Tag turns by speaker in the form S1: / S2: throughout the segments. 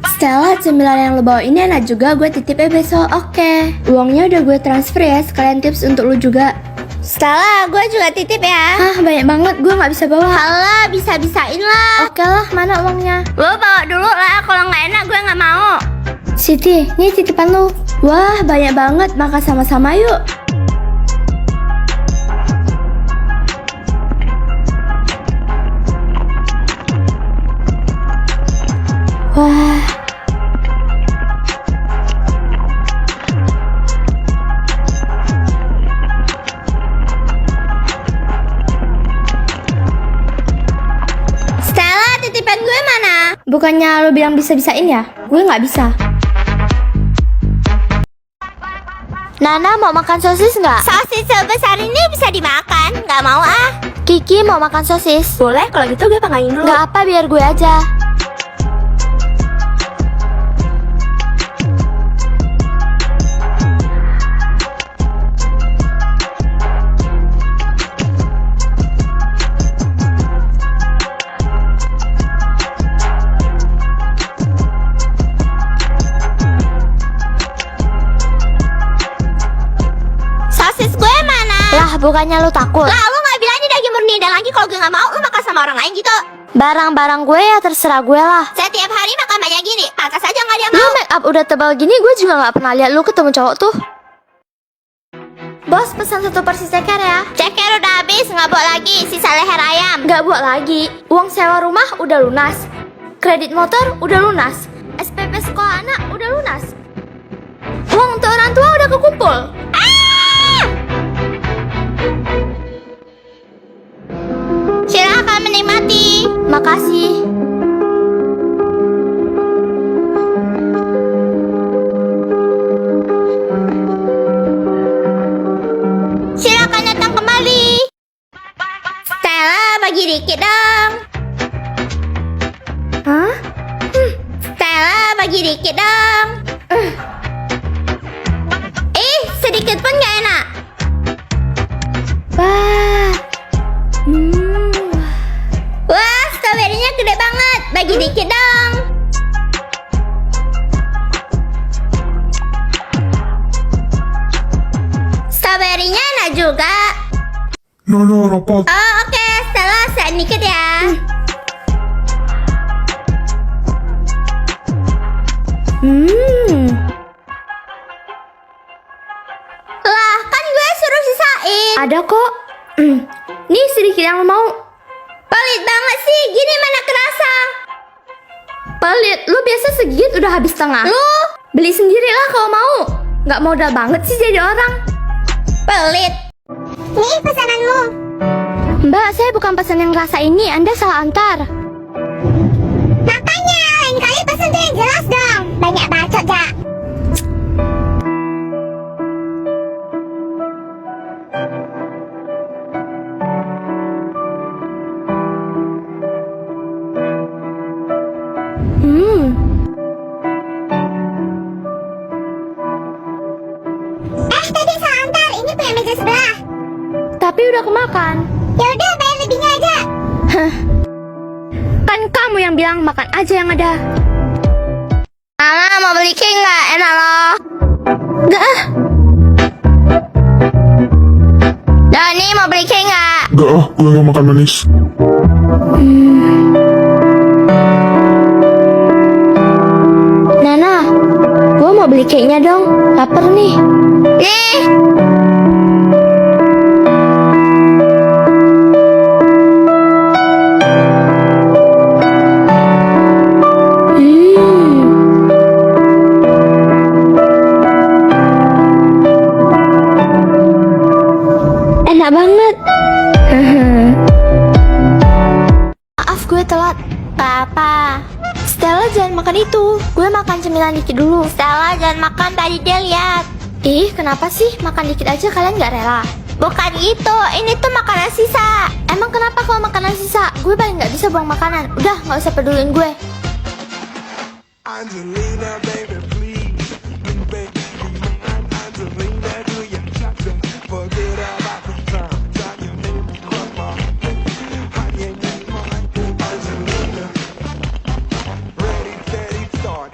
S1: Stella, cemilan yang lo bawa ini enak juga, gue titip ya besok. Oke. Uangnya udah gue transfer ya, sekalian tips untuk lo juga.
S2: Stella, gue juga titip ya.
S1: Hah, banyak banget, gue gak bisa bawa.
S2: Halah, bisa-bisain lah.
S1: Oke lah, mana uangnya?
S2: Lo bawa dulu lah, kalau nggak enak gue nggak mau.
S1: Siti, ini titipan lo. Wah, banyak banget, makan sama-sama yuk. Wah.
S2: Stella, titipan gue mana?
S1: Bukannya lo bilang bisa-bisain ya? Gue nggak bisa. Nana mau makan sosis nggak?
S2: Sosis sebesar ini bisa dimakan? Nggak mau ah.
S1: Kiki mau makan sosis.
S2: Boleh, kalau gitu gue pangangin dulu.
S1: Nggak apa, biar gue aja.
S2: Sosis gue mana?
S1: Lah, bukannya lo takut?
S2: Lah, lo nggak bilang ini daging murni, dan lagi kalau gue nggak mau, lo makan sama orang lain gitu.
S1: Barang-barang gue ya terserah gue lah.
S2: Setiap hari makan banyak gini, pantas aja nggak dia
S1: Lu
S2: mau.
S1: make up udah tebal gini, gue juga nggak pernah lihat lu ketemu cowok tuh. Bos, pesan 1 porsi ceker ya.
S2: Ceker udah habis, nggak buat lagi, sisa leher ayam.
S1: Nggak buat lagi. Uang sewa rumah udah lunas. Kredit motor udah lunas. SPP sekolah anak udah lunas. Uang untuk orang tua udah kekumpul.
S2: Silahkan menikmati.
S1: Makasih.
S2: Silakan datang kembali. Stella, bagi dikit dong.
S1: Hah?
S2: Stella, bagi dikit dong. Sedikit pun gak enak.
S1: Wah.
S2: Wah, stroberinya gede banget. Bagi dikit dong. Stroberinya enak juga.
S3: No, rapat.
S2: Oh, oke. Stella, sedikit ya. Lah, kan gue suruh sisain.
S1: Ada kok. Nih sedikit yang lo mau.
S2: Pelit banget sih, gini mana kerasa.
S1: Pelit, lu biasa segigit udah habis setengah.
S2: Lu
S1: Beli sendiri lah kalau mau. Nggak modal banget sih jadi orang.
S2: pelit. Nih pesananmu.
S1: Mbak, saya bukan pesan yang rasa ini, Anda salah antar.
S2: Makanya, lain kali pesan tuh yang jelas dong. Banyak bacot, Kak. Tadi salah antar, ini punya meja sebelah.
S1: Tapi udah kemakan.
S2: Ya udah, bayar lebihnya aja.
S1: Kan kamu yang bilang makan aja yang ada.
S2: Mama mau beli cake nggak? Enak loh.
S1: Nggak ah.
S2: Doni mau beli cake nggak?
S3: Enggak ah, gue gak makan manis.
S1: Nana, gue mau beli cake-nya dong. Laper nih.
S2: Nih.
S1: Enak banget. Maaf gue telat.
S2: Papa.
S1: Stella jangan makan itu. Gue makan cemilan dikit dulu.
S2: Stella jangan makan, tadi dia lihat.
S1: Ih, kenapa sih? Makan dikit aja kalian gak rela.
S2: Bukan gitu, ini tuh makanan sisa.
S1: Emang kenapa kalau makanan sisa? Gue paling gak bisa buang makanan. Udah, gak usah peduliin gue.
S4: Angelina, baby, please. Baby, Angelina, do you forget about the time that you made me cry? Honey, you mine, Angelina. Ready, steady, start.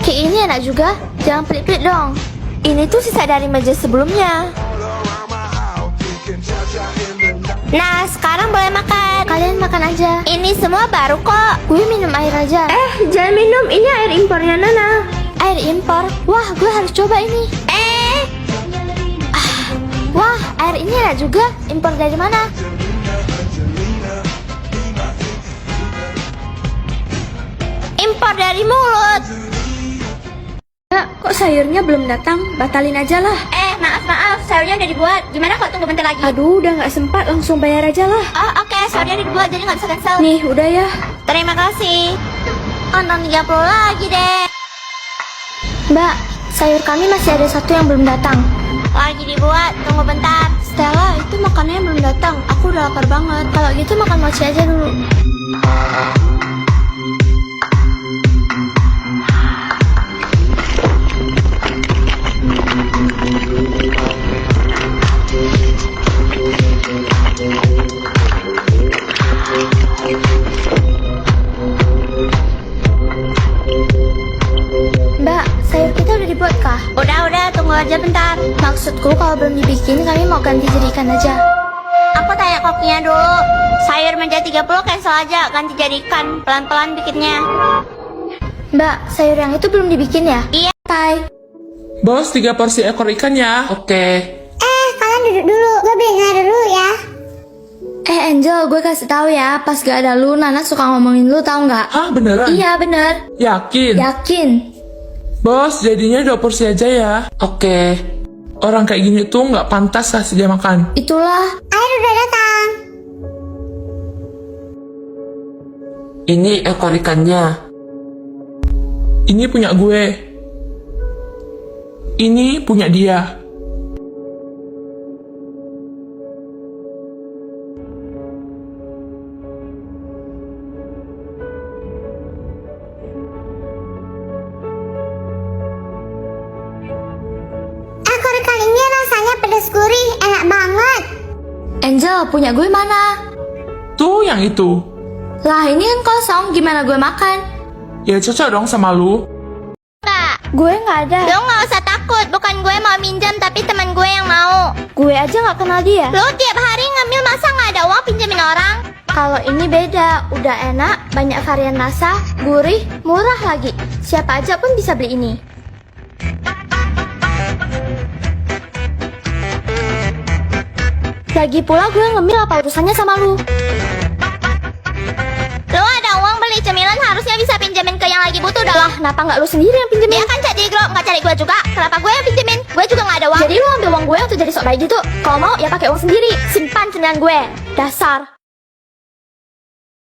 S1: Kayak ini enak juga, jangan pelit-pelit dong. Ini tuh sisa dari meja sebelumnya.
S2: Nah, sekarang boleh makan.
S1: Kalian makan aja.
S2: Ini semua baru kok.
S1: Gue minum air aja.
S2: Jangan minum, ini air impornya Nana.
S1: Air impor. Wah, gue harus coba ini. Wah, air ini enak juga. Impor dari mana?
S2: Impor dari mulut.
S1: Kok sayurnya belum datang? Batalin aja lah.
S2: Maaf, sayurnya udah dibuat. Gimana kalau tunggu bentar lagi?
S1: Aduh, udah nggak sempat, langsung bayar aja lah.
S2: Oh, oke, sayurnya udah dibuat jadi nggak bisa cancel.
S1: Nih, udah ya.
S2: Terima kasih. Onong 30 lagi deh.
S1: Mbak, sayur kami masih ada satu yang belum datang.
S2: Lagi dibuat, tunggu bentar.
S1: Stella, itu makanannya belum datang. Aku udah lapar banget. Kalau gitu makan mochi aja dulu. Mbak, sayur kita udah dibuat kah?
S2: Udah, tunggu aja bentar.
S1: Maksudku kalau belum dibikin kami mau ganti jadi ikan aja.
S2: Aku tanya kokinya dulu. Sayur meja 30 cancel aja, ganti jadi ikan. Pelan-pelan bikinnya.
S1: Mbak, sayur yang itu belum dibikin ya?
S2: Iya.
S1: Tai.
S5: Bos, 3 porsi ekor ikan ya. Oke.
S2: Kalian duduk dulu, gue beliin dulu ya.
S1: Angel, gue kasih tahu ya, pas gak ada lu, Nana suka ngomongin lu, tahu nggak?
S5: Hah, beneran?
S1: Iya, bener.
S5: Yakin?
S1: Yakin.
S5: Bos, jadinya 2 porsi aja ya. Oke. Orang kayak gini tuh nggak pantas kasih dia makan.
S1: Itulah.
S2: Air udah datang.
S5: Ini ekor ikannya. Ini punya gue. Ini punya dia.
S2: Ekor ikan ini rasanya pedas gurih, enak banget.
S1: Angel, punya gue mana?
S5: Tuh yang itu.
S1: Lah, ini kan kosong, gimana gue makan?
S5: Ya cocok dong sama lu.
S2: Pak,
S1: Gue nggak ada.
S2: lo nggak usah takut. Bukan gue mau minjam, tapi teman gue yang mau.
S1: Gue aja nggak kenal dia.
S2: Lo tiap hari ngambil, masa nggak ada uang pinjemin orang?
S1: Kalau ini beda, udah enak, banyak varian rasa, gurih, murah lagi. Siapa aja pun bisa beli ini. Lagi pula gue ngemil, apa urusannya sama lu?
S2: Lo ada uang beli cemilan, harusnya bisa pinjemin ke yang lagi butuh dong.
S1: Lah, kenapa nggak lu sendiri yang pinjemin?
S2: Dia kan jadi lo nggak cari gue juga. Kenapa gue yang pinjemin? Gue juga nggak ada uang.
S1: Jadi lu ambil uang gue untuk jadi sok baik gitu? Kalau mau, ya pakai uang sendiri. Simpan cemilan gue. Dasar.